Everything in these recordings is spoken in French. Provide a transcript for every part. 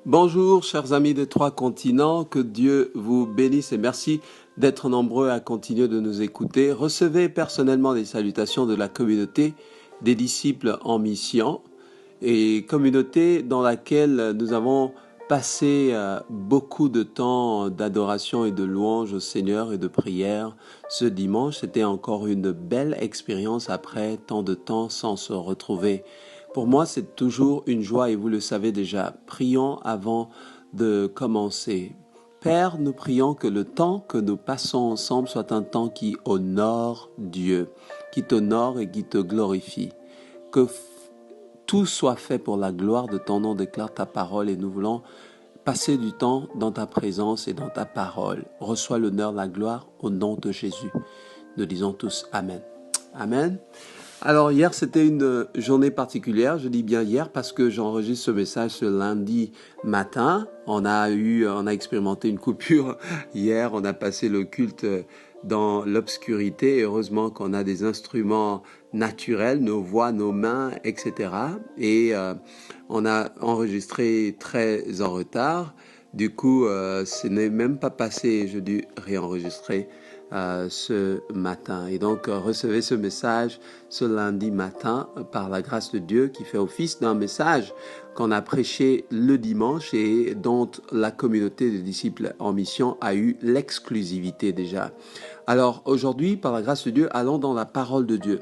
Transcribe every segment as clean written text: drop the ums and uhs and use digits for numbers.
Bonjour, chers amis des trois continents, que Dieu vous bénisse et merci d'être nombreux à continuer de nous écouter. Recevez personnellement les salutations de la communauté des disciples en mission et communauté dans laquelle nous avons passé beaucoup de temps d'adoration et de louange au Seigneur et de prière. Ce dimanche, c'était encore une belle expérience après tant de temps sans se retrouver. Pour moi, c'est toujours une joie et vous le savez déjà. Prions avant de commencer. Père, nous prions que le temps que nous passons ensemble soit un temps qui honore Dieu, qui t'honore et qui te glorifie. Que tout soit fait pour la gloire de ton nom, déclare ta parole et nous voulons passer du temps dans ta présence et dans ta parole. Reçois l'honneur, la gloire au nom de Jésus. Nous disons tous Amen. Amen. Alors hier, c'était une journée particulière. Je dis bien hier parce que j'enregistre ce message ce lundi matin. On a expérimenté une coupure hier. On a passé le culte dans l'obscurité. Heureusement qu'on a des instruments naturels, nos voix, nos mains, etc. Et on a enregistré très en retard. Du coup, ce n'est même pas passé. J'ai dû réenregistrer ce matin. Et donc, recevez ce message ce lundi matin par la grâce de Dieu qui fait office d'un message qu'on a prêché le dimanche et dont la communauté de disciples en mission a eu l'exclusivité déjà. Alors, aujourd'hui, par la grâce de Dieu, allons dans la parole de Dieu.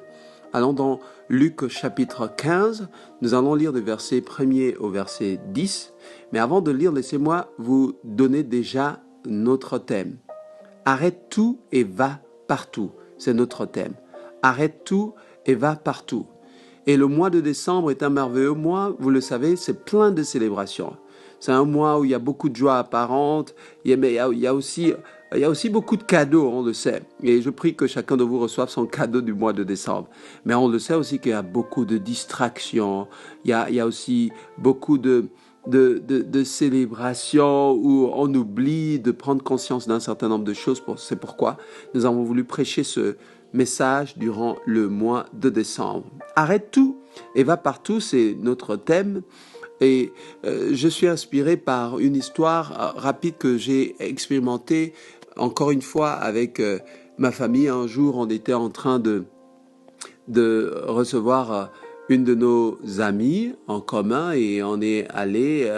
Allons dans Luc chapitre 15. Nous allons lire des versets 1er au verset 10. Mais avant de lire, laissez-moi vous donner déjà notre thème. Arrête tout et va partout. C'est notre thème. Arrête tout et va partout. Et le mois de décembre est un merveilleux mois. Vous le savez, c'est plein de célébrations. C'est un mois où il y a beaucoup de joie apparente. Il y a aussi beaucoup de cadeaux, on le sait. Et je prie que chacun de vous reçoive son cadeau du mois de décembre. Mais on le sait aussi qu'il y a beaucoup de distractions. Il y a aussi beaucoup de célébration où on oublie de prendre conscience d'un certain nombre de choses. C'est pourquoi nous avons voulu prêcher ce message durant le mois de décembre. Arrête tout et va partout, c'est notre thème. Et je suis inspiré par une histoire rapide que j'ai expérimentée encore une fois avec ma famille. Un jour, on était en train de recevoir une de nos amies en commun et on est allé,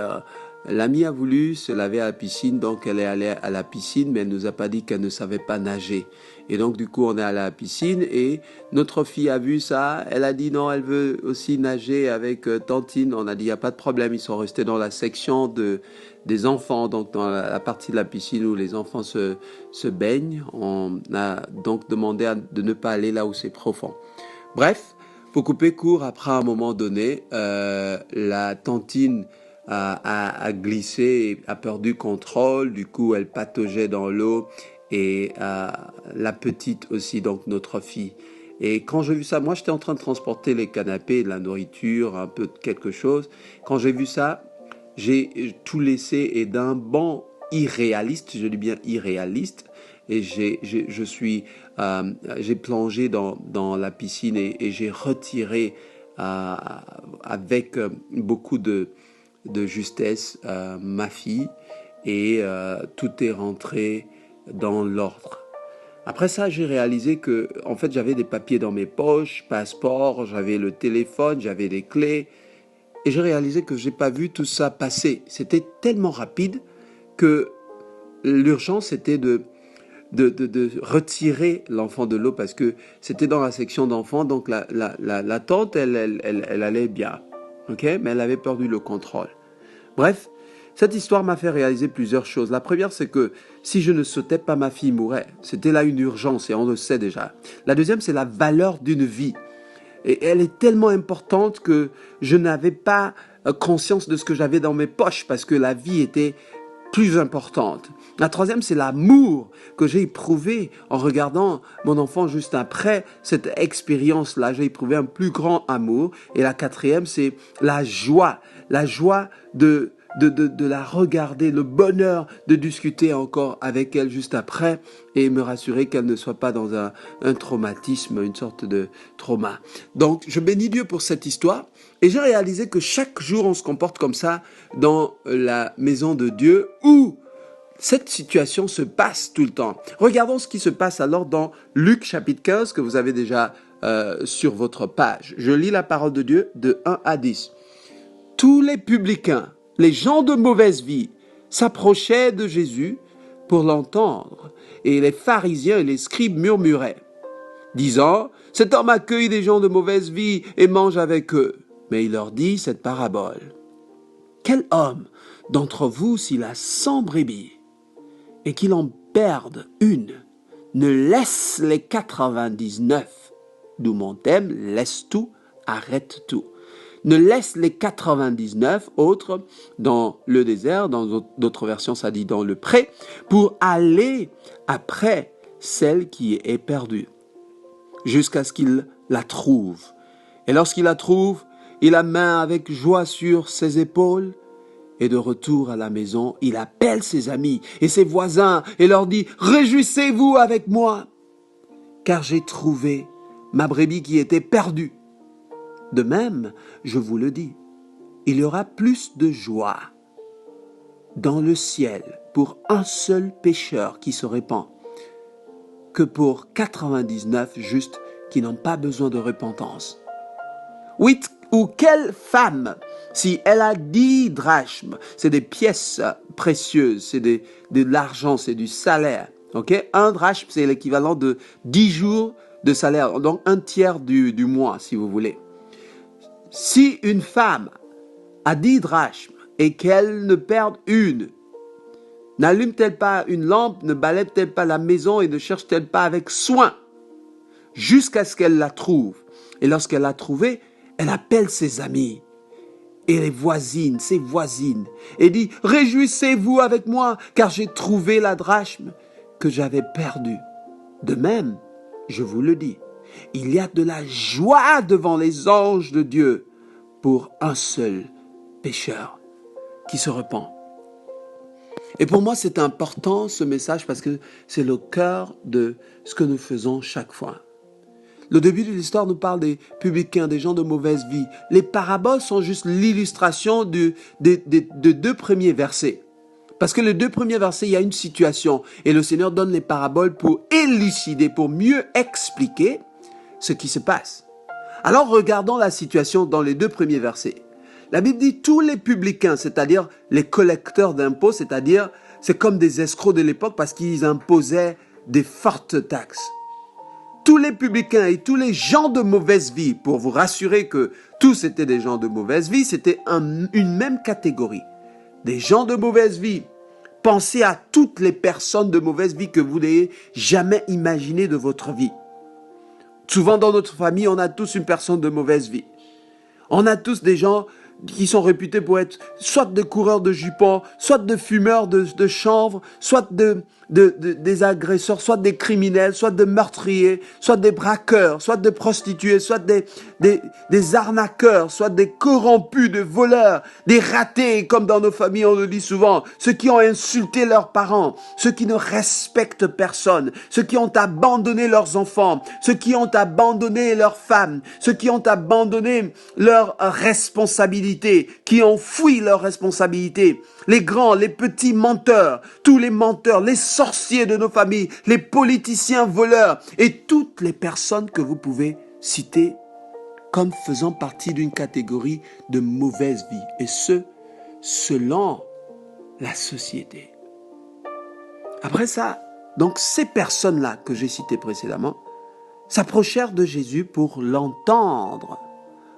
l'amie a voulu se laver à la piscine, donc elle est allée à la piscine, mais elle nous a pas dit qu'elle ne savait pas nager. Et donc du coup on est allé à la piscine et notre fille a vu ça, elle a dit non, elle veut aussi nager avec Tantine. On a dit il n'y a pas de problème, ils sont restés dans la section des enfants, donc dans la partie de la piscine où les enfants se baignent. On a donc demandé de ne pas aller là où c'est profond. Bref, pour couper court, après un moment donné, la tantine a glissé, a perdu contrôle, du coup elle pataugeait dans l'eau et la petite aussi, donc notre fille. Et quand j'ai vu ça, moi j'étais en train de transporter les canapés, de la nourriture, un peu de quelque chose. Quand j'ai vu ça, j'ai tout laissé et d'un bond irréaliste, je dis bien irréaliste, et j'ai plongé dans la piscine et j'ai retiré avec beaucoup de justesse ma fille et tout est rentré dans l'ordre. Après ça, j'ai réalisé que en fait j'avais des papiers dans mes poches, passeport, j'avais le téléphone, j'avais les clés et j'ai réalisé que j'ai pas vu tout ça passer. C'était tellement rapide que l'urgence était de retirer l'enfant de l'eau parce que c'était dans la section d'enfants, donc la tante, elle allait bien, ok, mais elle avait perdu le contrôle. Bref, cette histoire m'a fait réaliser plusieurs choses. La première, c'est que si je ne sautais pas, ma fille mourrait. C'était là une urgence et on le sait déjà. La deuxième, c'est la valeur d'une vie. Et elle est tellement importante que je n'avais pas conscience de ce que j'avais dans mes poches parce que la vie était plus importante. La troisième, c'est l'amour que j'ai éprouvé en regardant mon enfant juste après cette expérience-là. J'ai éprouvé un plus grand amour. Et la quatrième, c'est la joie de la regarder, le bonheur de discuter encore avec elle juste après et me rassurer qu'elle ne soit pas dans un traumatisme, une sorte de trauma. Donc, je bénis Dieu pour cette histoire et j'ai réalisé que chaque jour, on se comporte comme ça dans la maison de Dieu où cette situation se passe tout le temps. Regardons ce qui se passe alors dans Luc chapitre 15 que vous avez déjà sur votre page. Je lis la parole de Dieu de 1 à 10. Tous les publicains, les gens de mauvaise vie, s'approchaient de Jésus pour l'entendre, et les pharisiens et les scribes murmuraient, disant, « Cet homme accueille des gens de mauvaise vie et mange avec eux. » Mais il leur dit cette parabole. « Quel homme d'entre vous, s'il a 100 brebis, et qu'il en perde une, ne laisse les 99, d'où mon thème, laisse tout, arrête tout. Ne laisse les 99 autres dans le désert, dans d'autres versions ça dit dans le pré, pour aller après celle qui est perdue, jusqu'à ce qu'il la trouve. Et lorsqu'il la trouve, il la met avec joie sur ses épaules, et de retour à la maison, il appelle ses amis et ses voisins et leur dit « Réjouissez-vous avec moi, car j'ai trouvé ma brebis qui était perdue. » De même, je vous le dis, il y aura plus de joie dans le ciel pour un seul pécheur qui se répand que pour 99 justes qui n'ont pas besoin de repentance. Oui, ou quelle femme, si elle a 10 drachmes, c'est des pièces précieuses, c'est de l'argent, c'est du salaire. Okay? Un drachme, c'est l'équivalent de 10 jours de salaire, donc un tiers du mois, si vous voulez. Si une femme a 10 drachmes et qu'elle ne perde une, n'allume-t-elle pas une lampe, ne balaie-t-elle pas la maison et ne cherche-t-elle pas avec soin jusqu'à ce qu'elle la trouve? Et lorsqu'elle l'a trouvée, elle appelle ses amis et les voisines, ses voisines, et dit « Réjouissez-vous avec moi, car j'ai trouvé la drachme que j'avais perdue. » De même, je vous le dis, il y a de la joie devant les anges de Dieu pour un seul pécheur qui se repent. Et pour moi, c'est important ce message parce que c'est le cœur de ce que nous faisons chaque fois. Le début de l'histoire nous parle des publicains, des gens de mauvaise vie. Les paraboles sont juste l'illustration de 2 premiers versets. Parce que les 2 premiers versets, il y a une situation. Et le Seigneur donne les paraboles pour élucider, pour mieux expliquer ce qui se passe. Alors regardons la situation dans les 2 premiers versets. La Bible dit tous les publicains, c'est-à-dire les collecteurs d'impôts, c'est-à-dire c'est comme des escrocs de l'époque parce qu'ils imposaient des fortes taxes. Tous les publicains et tous les gens de mauvaise vie, pour vous rassurer que tous étaient des gens de mauvaise vie, c'était une même catégorie. Des gens de mauvaise vie. Pensez à toutes les personnes de mauvaise vie que vous n'ayez jamais imaginées de votre vie. Souvent dans notre famille, on a tous une personne de mauvaise vie. On a tous des gens qui sont réputés pour être soit des coureurs de jupons, soit des fumeurs de chanvre, soit des agresseurs, soit des criminels, soit des meurtriers, soit des braqueurs, soit des prostituées, soit des arnaqueurs, soit des corrompus, des voleurs, des ratés, comme dans nos familles on le dit souvent, ceux qui ont insulté leurs parents, ceux qui ne respectent personne, ceux qui ont abandonné leurs enfants, ceux qui ont abandonné leurs femmes, ceux qui ont abandonné leurs responsabilités, qui ont fui leurs responsabilités, les grands, les petits menteurs, tous les menteurs, les sorciers de nos familles, les politiciens voleurs et toutes les personnes que vous pouvez citer comme faisant partie d'une catégorie de mauvaise vie, et ce, selon la société. Après ça, donc ces personnes-là que j'ai citées précédemment s'approchèrent de Jésus pour l'entendre.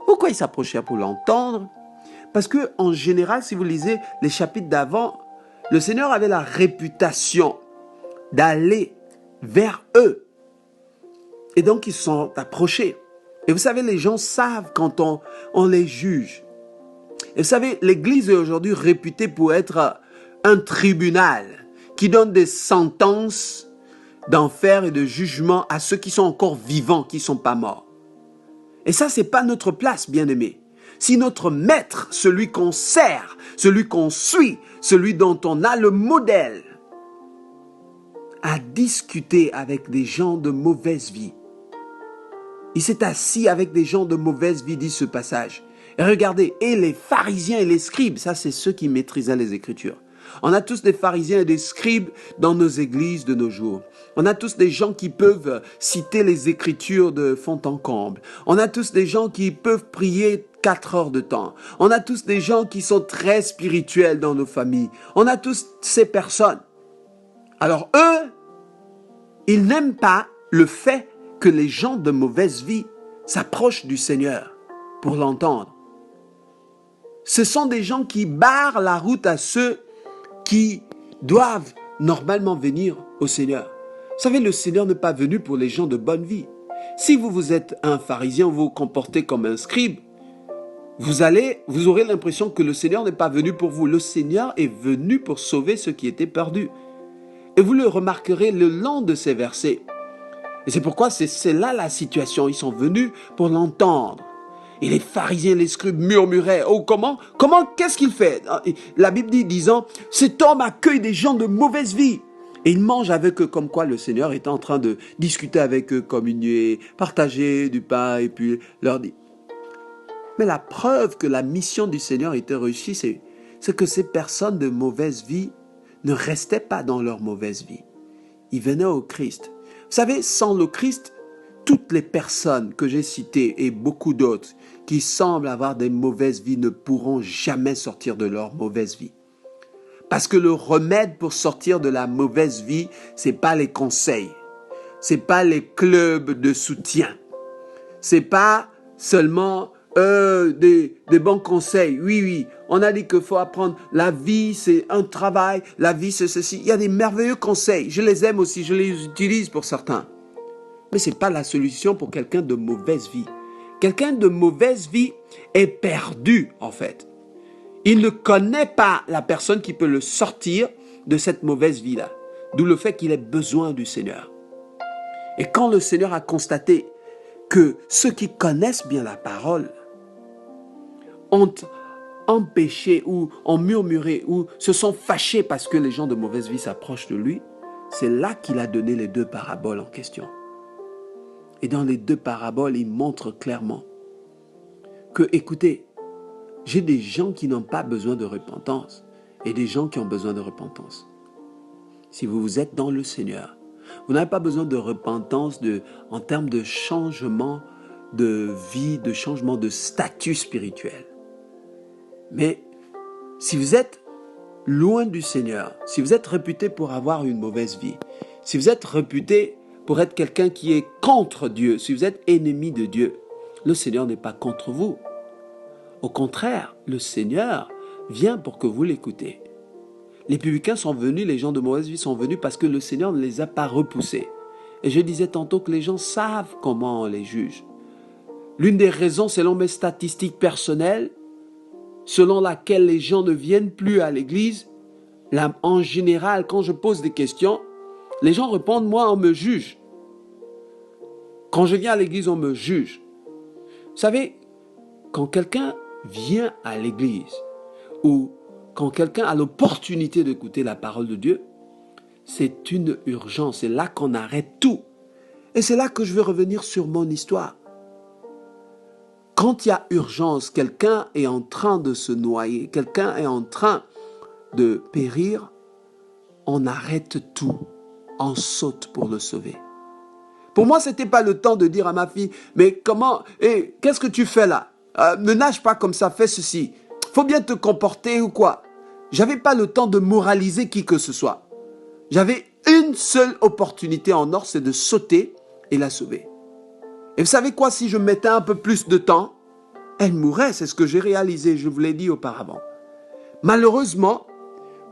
Pourquoi ils s'approchèrent pour l'entendre? Parce que en général, si vous lisez les chapitres d'avant, le Seigneur avait la réputation d'aller vers eux. Et donc, ils se sont approchés. Et vous savez, les gens savent quand on les juge. Et vous savez, l'Église est aujourd'hui réputée pour être un tribunal qui donne des sentences d'enfer et de jugement à ceux qui sont encore vivants, qui ne sont pas morts. Et ça, ce n'est pas notre place, bien-aimés. Si notre maître, celui qu'on sert, celui qu'on suit, celui dont on a le modèle, a discuté avec des gens de mauvaise vie. Il s'est assis avec des gens de mauvaise vie, dit ce passage. Et regardez, et les pharisiens et les scribes, ça c'est ceux qui maîtrisaient les Écritures. On a tous des pharisiens et des scribes dans nos églises de nos jours. On a tous des gens qui peuvent citer les Écritures de fond en comble. On a tous des gens qui peuvent prier 4 heures de temps. On a tous des gens qui sont très spirituels dans nos familles. On a tous ces personnes. Alors eux, ils n'aiment pas le fait que les gens de mauvaise vie s'approchent du Seigneur pour l'entendre. Ce sont des gens qui barrent la route à ceux qui doivent normalement venir au Seigneur. Vous savez, le Seigneur n'est pas venu pour les gens de bonne vie. Si vous êtes un pharisien, vous vous comportez comme un scribe, vous aurez l'impression que le Seigneur n'est pas venu pour vous. Le Seigneur est venu pour sauver ceux qui étaient perdus. Et vous le remarquerez le long de ces versets. Et c'est pourquoi c'est là la situation. Ils sont venus pour l'entendre. Et les pharisiens, les scribes murmuraient. Oh, qu'est-ce qu'il fait? La Bible dit, disant, cet homme accueille des gens de mauvaise vie. Et il mange avec eux, comme quoi le Seigneur est en train de discuter avec eux, communier, partager du pain, et puis leur dit. Mais la preuve que la mission du Seigneur était réussie, c'est que ces personnes de mauvaise vie ne restaient pas dans leur mauvaise vie. Ils venaient au Christ. Vous savez, sans le Christ, toutes les personnes que j'ai citées et beaucoup d'autres qui semblent avoir des mauvaises vies ne pourront jamais sortir de leur mauvaise vie. Parce que le remède pour sortir de la mauvaise vie, c'est pas les conseils, c'est pas les clubs de soutien, c'est pas seulement des bons conseils. Oui, on a dit qu'il faut apprendre. La vie, c'est un travail, la vie, c'est ceci. Il y a des merveilleux conseils, je les aime aussi, je les utilise pour certains. Mais ce n'est pas la solution pour quelqu'un de mauvaise vie. Quelqu'un de mauvaise vie est perdu, en fait. Il ne connaît pas la personne qui peut le sortir de cette mauvaise vie-là. D'où le fait qu'il ait besoin du Seigneur. Et quand le Seigneur a constaté que ceux qui connaissent bien la parole ont empêché ou ont murmuré ou se sont fâchés parce que les gens de mauvaise vie s'approchent de lui, c'est là qu'il a donné les 2 paraboles en question. Et dans les 2 paraboles, il montre clairement que, écoutez, j'ai des gens qui n'ont pas besoin de repentance et des gens qui ont besoin de repentance. Si vous êtes dans le Seigneur, vous n'avez pas besoin de repentance en termes de changement de vie, de changement de statut spirituel. Mais si vous êtes loin du Seigneur, si vous êtes réputé pour avoir une mauvaise vie, si vous êtes réputé pour être quelqu'un qui est contre Dieu, si vous êtes ennemi de Dieu, le Seigneur n'est pas contre vous. Au contraire, le Seigneur vient pour que vous l'écoutez. Les publicains sont venus, les gens de mauvaise vie sont venus parce que le Seigneur ne les a pas repoussés. Et je disais tantôt que les gens savent comment on les juge. L'une des raisons, selon mes statistiques personnelles, selon laquelle les gens ne viennent plus à l'église, en général, quand je pose des questions, les gens répondent, moi, on me juge. Quand je viens à l'église, on me juge. Vous savez, quand quelqu'un vient à l'église ou quand quelqu'un a l'opportunité d'écouter la parole de Dieu, c'est une urgence. C'est là qu'on arrête tout. Et c'est là que je veux revenir sur mon histoire. Quand il y a urgence, quelqu'un est en train de se noyer, quelqu'un est en train de périr, on arrête tout, on saute pour le sauver. Pour moi, ce n'était pas le temps de dire à ma fille, mais qu'est-ce que tu fais là? Ne nage pas comme ça, fais ceci. Faut bien te comporter ou quoi? J'avais pas le temps de moraliser qui que ce soit. J'avais une seule opportunité en or, c'est de sauter et la sauver. Et vous savez quoi, si je mettais un peu plus de temps, elle mourrait, c'est ce que j'ai réalisé, je vous l'ai dit auparavant. Malheureusement,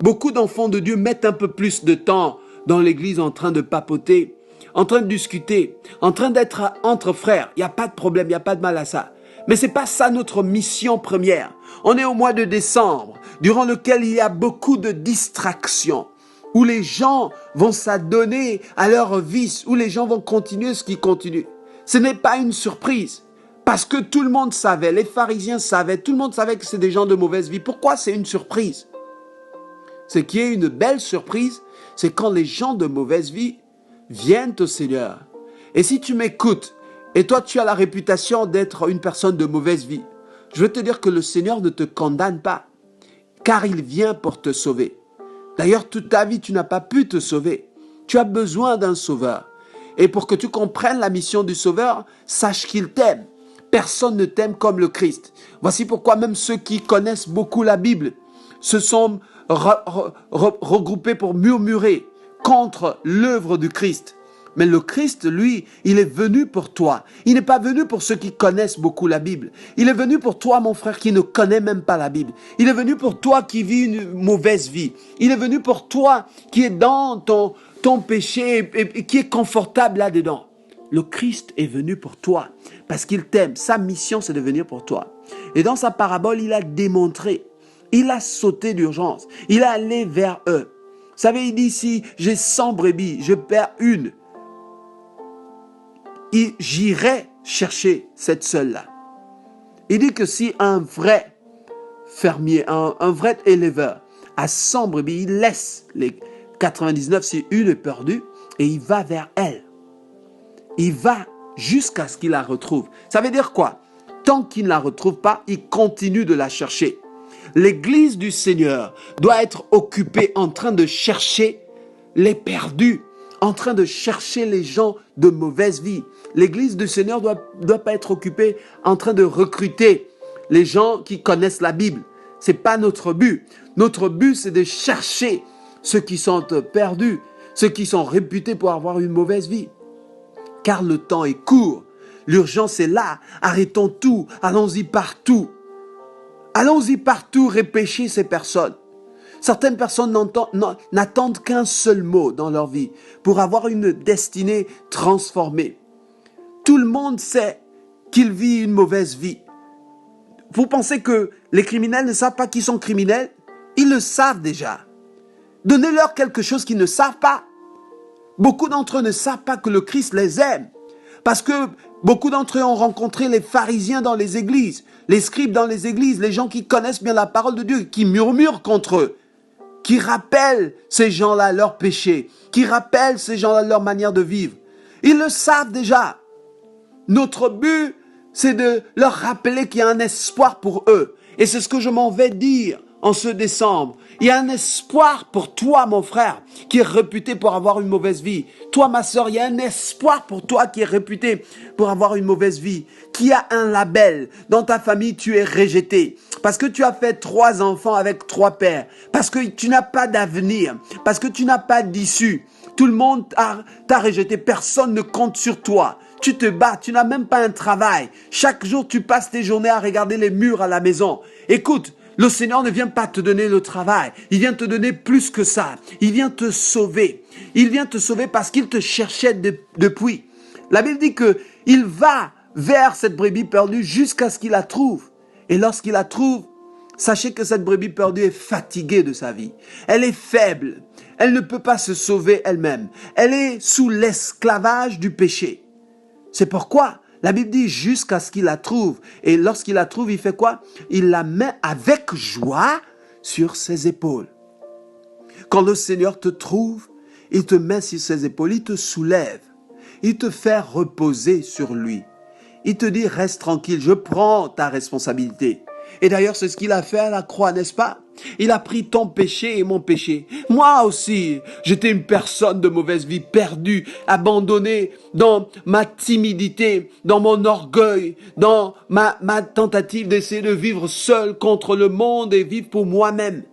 beaucoup d'enfants de Dieu mettent un peu plus de temps dans l'église en train de papoter, en train de discuter, en train d'être entre frères. Il n'y a pas de problème, il n'y a pas de mal à ça. Mais ce n'est pas ça notre mission première. On est au mois de décembre, durant lequel il y a beaucoup de distractions, où les gens vont s'adonner à leur vice, où les gens vont continuer ce qu'ils continuent. Ce n'est pas une surprise. Parce que tout le monde savait, les pharisiens savaient, tout le monde savait que c'est des gens de mauvaise vie. Pourquoi c'est une surprise? Ce qui est une belle surprise, c'est quand les gens de mauvaise vie viennent au Seigneur. Et si tu m'écoutes, et toi tu as la réputation d'être une personne de mauvaise vie, je veux te dire que le Seigneur ne te condamne pas, car il vient pour te sauver. D'ailleurs, toute ta vie, tu n'as pas pu te sauver. Tu as besoin d'un sauveur. Et pour que tu comprennes la mission du sauveur, sache qu'il t'aime. Personne ne t'aime comme le Christ. Voici pourquoi même ceux qui connaissent beaucoup la Bible se sont regroupés pour murmurer contre l'œuvre du Christ. Mais le Christ, lui, il est venu pour toi. Il n'est pas venu pour ceux qui connaissent beaucoup la Bible. Il est venu pour toi, mon frère, qui ne connaît même pas la Bible. Il est venu pour toi qui vis une mauvaise vie. Il est venu pour toi qui est dans ton péché et qui est confortable là-dedans. Le Christ est venu pour toi parce qu'il t'aime. Sa mission, c'est de venir pour toi. Et dans sa parabole, il a démontré. Il a sauté d'urgence. Il est allé vers eux. Vous savez, il dit, si j'ai 100 brebis, je perds une. J'irai chercher cette seule-là. Il dit que si un vrai fermier, un vrai éleveur a 100 brebis, il laisse les 99 si une est perdue et il va vers elle. Il va jusqu'à ce qu'il la retrouve. Ça veut dire quoi? Tant qu'il ne la retrouve pas, il continue de la chercher. L'église du Seigneur doit être occupée en train de chercher les perdus, en train de chercher les gens de mauvaise vie. L'église du Seigneur doit pas être occupée en train de recruter les gens qui connaissent la Bible. C'est pas notre but. Notre but, c'est de chercher ceux qui sont perdus, ceux qui sont réputés pour avoir une mauvaise vie. Car le temps est court. L'urgence est là. Arrêtons tout. Allons-y partout. Allons-y partout repêcher ces personnes. Certaines personnes n'attendent qu'un seul mot dans leur vie pour avoir une destinée transformée. Tout le monde sait qu'il vit une mauvaise vie. Vous pensez que les criminels ne savent pas qu'ils sont criminels? Ils le savent déjà. Donnez-leur quelque chose qu'ils ne savent pas. Beaucoup d'entre eux ne savent pas que le Christ les aime. Parce que beaucoup d'entre eux ont rencontré les pharisiens dans les églises, les scribes dans les églises, les gens qui connaissent bien la parole de Dieu, qui murmurent contre eux, qui rappellent ces gens-là leurs péchés, qui rappellent ces gens-là leur manière de vivre. Ils le savent déjà. Notre but, c'est de leur rappeler qu'il y a un espoir pour eux. Et c'est ce que je m'en vais dire en ce décembre. Il y a un espoir pour toi, mon frère, qui est réputé pour avoir une mauvaise vie. Toi, ma sœur, il y a un espoir pour toi qui est réputé pour avoir une mauvaise vie, qui a un label. Dans ta famille, tu es rejeté. Parce que tu as fait 3 enfants avec 3 pères. Parce que tu n'as pas d'avenir. Parce que tu n'as pas d'issue. Tout le monde t'a rejeté. Personne ne compte sur toi. Tu te bats, tu n'as même pas un travail. Chaque jour, tu passes tes journées à regarder les murs à la maison. Écoute, le Seigneur ne vient pas te donner le travail. Il vient te donner plus que ça. Il vient te sauver. Il vient te sauver parce qu'il te cherchait depuis. La Bible dit qu'il va vers cette brebis perdue jusqu'à ce qu'il la trouve. Et lorsqu'il la trouve, sachez que cette brebis perdue est fatiguée de sa vie. Elle est faible. Elle ne peut pas se sauver elle-même. Elle est sous l'esclavage du péché. C'est pourquoi la Bible dit jusqu'à ce qu'il la trouve. Et lorsqu'il la trouve, il fait quoi? Il la met avec joie sur ses épaules. Quand le Seigneur te trouve, il te met sur ses épaules, il te soulève. Il te fait reposer sur lui. Il te dit, reste tranquille, je prends ta responsabilité. Et d'ailleurs, c'est ce qu'il a fait à la croix, n'est-ce pas? Il a pris ton péché et mon péché. Moi aussi, j'étais une personne de mauvaise vie, perdue, abandonnée dans ma timidité, dans mon orgueil, dans ma tentative d'essayer de vivre seul contre le monde et vivre pour moi-même.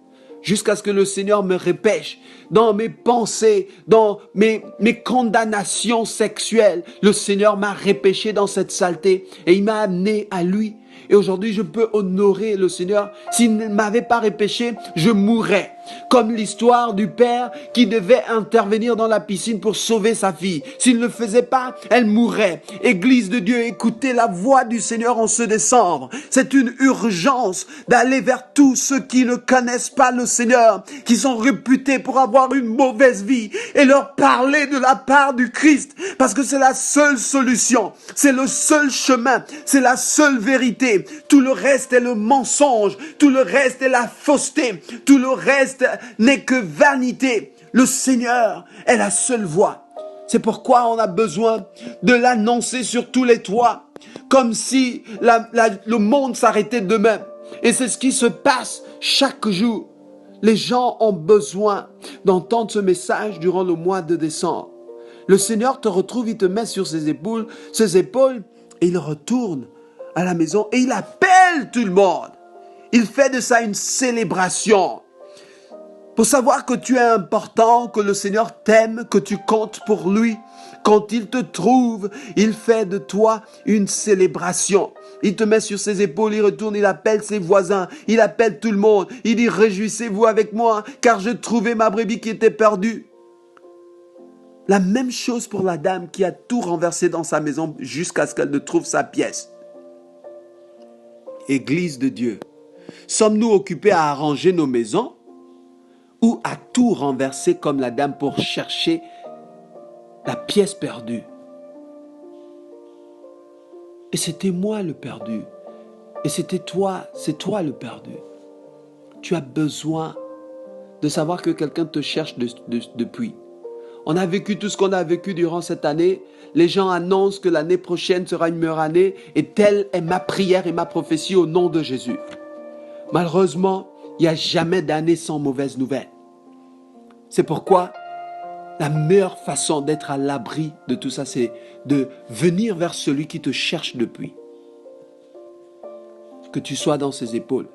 Jusqu'à ce que le Seigneur me repêche dans mes pensées, dans mes condamnations sexuelles. Le Seigneur m'a repêché dans cette saleté et il m'a amené à lui. Et aujourd'hui, je peux honorer le Seigneur. S'il ne m'avait pas repêché, je mourrais. Comme l'histoire du père qui devait intervenir dans la piscine pour sauver sa fille. S'il ne le faisait pas, elle mourrait. Église de Dieu, écoutez la voix du Seigneur en ce décembre. C'est une urgence d'aller vers tous ceux qui ne connaissent pas le Seigneur, qui sont réputés pour avoir une mauvaise vie, et leur parler de la part du Christ. Parce que c'est la seule solution. C'est le seul chemin. C'est la seule vérité. Tout le reste est le mensonge. Tout le reste est la fausseté. Tout le reste n'est que vanité. Le Seigneur est la seule voie. C'est pourquoi on a besoin de l'annoncer sur tous les toits, comme si le monde s'arrêtait demain. Et c'est ce qui se passe chaque jour. Les gens ont besoin d'entendre ce message durant le mois de décembre. Le Seigneur te retrouve, il te met sur ses épaules, et il retourne à la maison et il appelle tout le monde. Il fait de ça une célébration. Pour savoir que tu es important, que le Seigneur t'aime, que tu comptes pour lui. Quand il te trouve, il fait de toi une célébration. Il te met sur ses épaules, il retourne, il appelle ses voisins, il appelle tout le monde. Il dit, réjouissez-vous avec moi, car je trouvais ma brebis qui était perdue. La même chose pour la dame qui a tout renversé dans sa maison jusqu'à ce qu'elle ne trouve sa pièce. Église de Dieu, sommes-nous occupés à arranger nos maisons ou à tout renverser comme la dame pour chercher la pièce perdue? Et c'était moi le perdu. Et c'était toi, c'est toi le perdu. Tu as besoin de savoir que quelqu'un te cherche depuis. On a vécu tout ce qu'on a vécu durant cette année. Les gens annoncent que l'année prochaine sera une meilleure année. Et telle est ma prière et ma prophétie au nom de Jésus. Malheureusement, il n'y a jamais d'année sans mauvaise nouvelle. C'est pourquoi la meilleure façon d'être à l'abri de tout ça, c'est de venir vers celui qui te cherche depuis. Que tu sois dans ses épaules.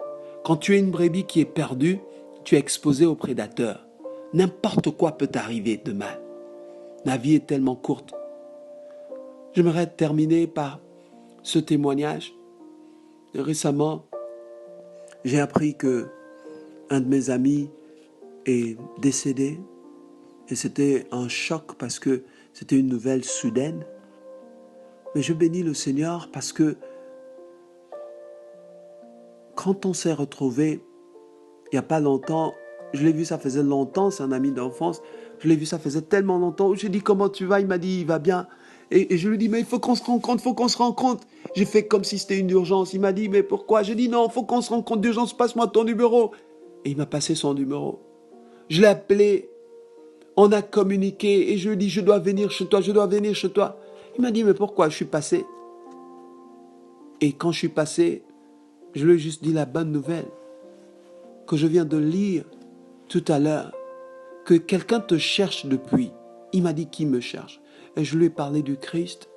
Quand tu es une brebis qui est perdue, tu es exposé aux prédateurs. N'importe quoi peut t'arriver de mal. La vie est tellement courte. J'aimerais terminer par ce témoignage. Récemment, j'ai appris que un de mes amis est décédé. Et c'était un choc parce que c'était une nouvelle soudaine. Mais je bénis le Seigneur parce que quand on s'est retrouvé il n'y a pas longtemps, je l'ai vu, ça faisait longtemps, c'est un ami d'enfance, je l'ai vu, ça faisait tellement longtemps. J'ai dit, comment tu vas? Il m'a dit, il va bien. Et je lui ai dit, mais il faut qu'on se rencontre, J'ai fait comme si c'était une urgence. Il m'a dit, mais pourquoi? J'ai dit, non, il faut qu'on se rencontre d'urgence, passe-moi ton numéro. Et il m'a passé son numéro. Je l'ai appelé, on a communiqué, et je lui ai dit, je dois venir chez toi. Il m'a dit, mais pourquoi? Je suis passé. Et quand je suis passé, je lui ai juste dit la bonne nouvelle que je viens de lire tout à l'heure, que quelqu'un te cherche depuis. Il m'a dit qui me cherche. Et je lui ai parlé du Christ.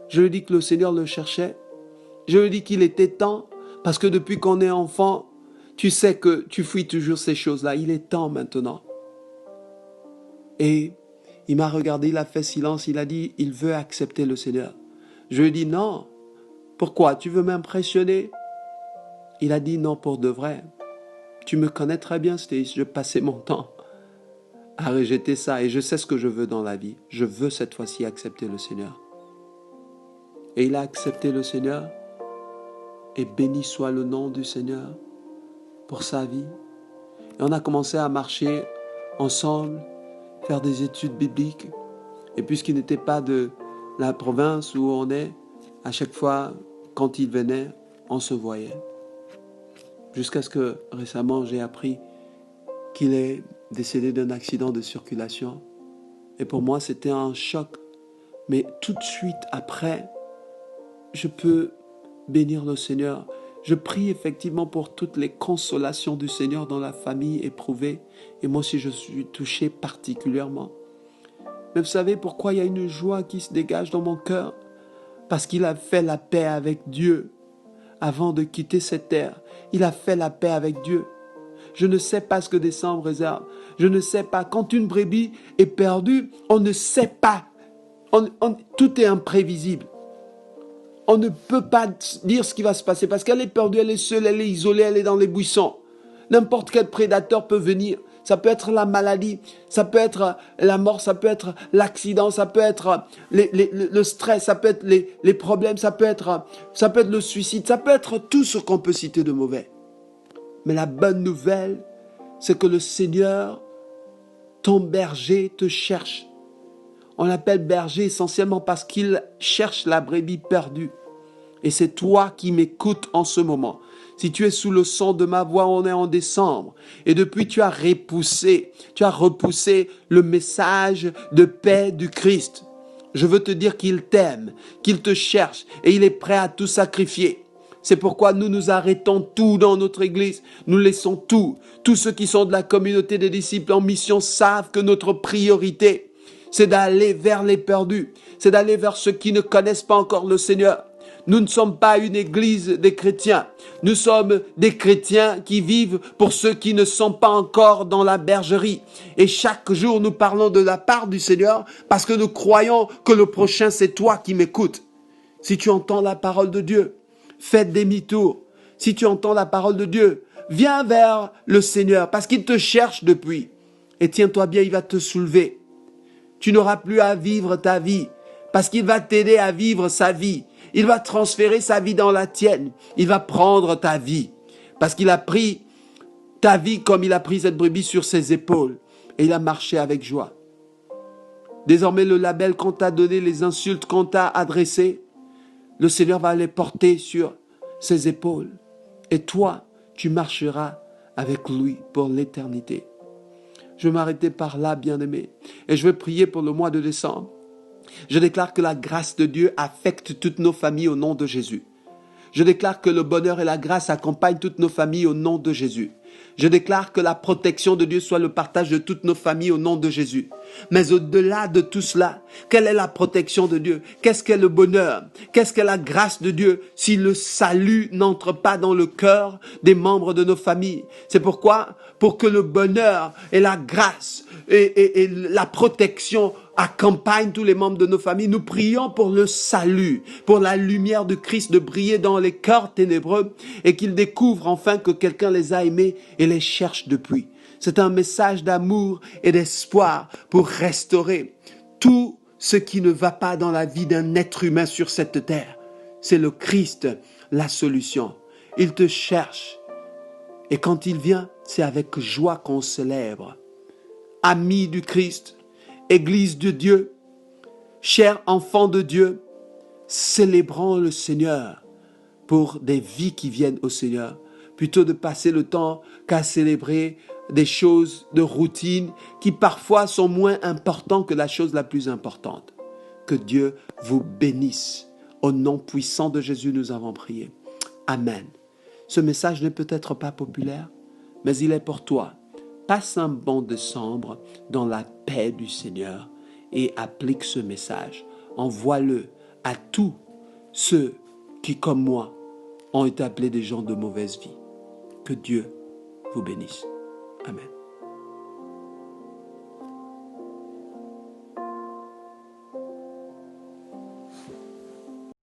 Je lui ai dit que le Seigneur le cherchait. Je lui ai dit qu'il était temps, parce que depuis qu'on est enfant, tu sais que tu fuis toujours ces choses-là. Il est temps maintenant. Et il m'a regardé, il a fait silence, il a dit, il veut accepter le Seigneur. Je lui ai dit non. Pourquoi? Tu veux m'impressionner? Il a dit non, pour de vrai. Tu me connais très bien, Stace. Je passais mon temps à rejeter ça et je sais ce que je veux dans la vie. Je veux cette fois-ci accepter le Seigneur. Et il a accepté le Seigneur et béni soit le nom du Seigneur pour sa vie. Et on a commencé à marcher ensemble, faire des études bibliques. Et puisqu'il n'était pas de la province où on est, à chaque fois, quand il venait, on se voyait. Jusqu'à ce que récemment, j'ai appris qu'il est décédé d'un accident de circulation. Et pour moi, c'était un choc. Mais tout de suite après, je peux bénir le Seigneur. Je prie effectivement pour toutes les consolations du Seigneur dans la famille éprouvée. Et moi aussi, je suis touché particulièrement. Mais vous savez pourquoi il y a une joie qui se dégage dans mon cœur? Parce qu'il a fait la paix avec Dieu. Avant de quitter cette terre, il a fait la paix avec Dieu. Je ne sais pas ce que décembre réserve. Je ne sais pas. Quand une brebis est perdue, on ne sait pas. Tout est imprévisible. On ne peut pas dire ce qui va se passer parce qu'elle est perdue, elle est seule, elle est isolée, elle est dans les buissons. N'importe quel prédateur peut venir. Ça peut être la maladie, ça peut être la mort, ça peut être l'accident, ça peut être le stress, ça peut être les problèmes, ça peut être le suicide, ça peut être tout ce qu'on peut citer de mauvais. Mais la bonne nouvelle, c'est que le Seigneur, ton berger, te cherche. On l'appelle berger essentiellement parce qu'il cherche la brebis perdue. Et c'est toi qui m'écoutes en ce moment. Si tu es sous le son de ma voix, on est en décembre. Et depuis, tu as repoussé le message de paix du Christ. Je veux te dire qu'il t'aime, qu'il te cherche et il est prêt à tout sacrifier. C'est pourquoi nous arrêtons tout dans notre église. Nous laissons tout. Tous ceux qui sont de la communauté des disciples en mission savent que notre priorité, c'est d'aller vers les perdus. C'est d'aller vers ceux qui ne connaissent pas encore le Seigneur. Nous ne sommes pas une église des chrétiens. Nous sommes des chrétiens qui vivent pour ceux qui ne sont pas encore dans la bergerie. Et chaque jour, nous parlons de la part du Seigneur parce que nous croyons que le prochain, c'est toi qui m'écoutes. Si tu entends la parole de Dieu, fais demi-tour. Si tu entends la parole de Dieu, viens vers le Seigneur parce qu'il te cherche depuis. Et tiens-toi bien, il va te soulever. Tu n'auras plus à vivre ta vie parce qu'il va t'aider à vivre sa vie. Il va transférer sa vie dans la tienne. Il va prendre ta vie parce qu'il a pris ta vie comme il a pris cette brebis sur ses épaules et il a marché avec joie. Désormais, le label qu'on t'a donné, les insultes qu'on t'a adressées, le Seigneur va les porter sur ses épaules. Et toi, tu marcheras avec lui pour l'éternité. Je vais m'arrêter par là, bien-aimé. Et je vais prier pour le mois de décembre. Je déclare que la grâce de Dieu affecte toutes nos familles au nom de Jésus. Je déclare que le bonheur et la grâce accompagnent toutes nos familles au nom de Jésus. Je déclare que la protection de Dieu soit le partage de toutes nos familles au nom de Jésus. Mais au-delà de tout cela, quelle est la protection de Dieu? Qu'est-ce qu'est le bonheur? Qu'est-ce qu'est la grâce de Dieu si le salut n'entre pas dans le cœur des membres de nos familles? C'est pourquoi, pour que le bonheur et la grâce et la protection accompagnent tous les membres de nos familles, nous prions pour le salut, pour la lumière de Christ de briller dans les cœurs ténébreux et qu'ils découvrent enfin que quelqu'un les a aimés et les cherche depuis. C'est un message d'amour et d'espoir pour restaurer tout ce qui ne va pas dans la vie d'un être humain sur cette terre. C'est le Christ, la solution. Il te cherche. Et quand il vient, c'est avec joie qu'on célèbre. Amis du Christ, Église de Dieu, chers enfants de Dieu, célébrons le Seigneur pour des vies qui viennent au Seigneur, plutôt de passer le temps qu'à célébrer des choses de routine qui parfois sont moins importantes que la chose la plus importante. Que Dieu vous bénisse. Au nom puissant de Jésus, nous avons prié. Amen. Ce message n'est peut-être pas populaire, mais il est pour toi. Passe un bon décembre dans la paix du Seigneur et applique ce message. Envoie-le à tous ceux qui, comme moi, ont été appelés des gens de mauvaise vie. Que Dieu vous bénisse. Amen.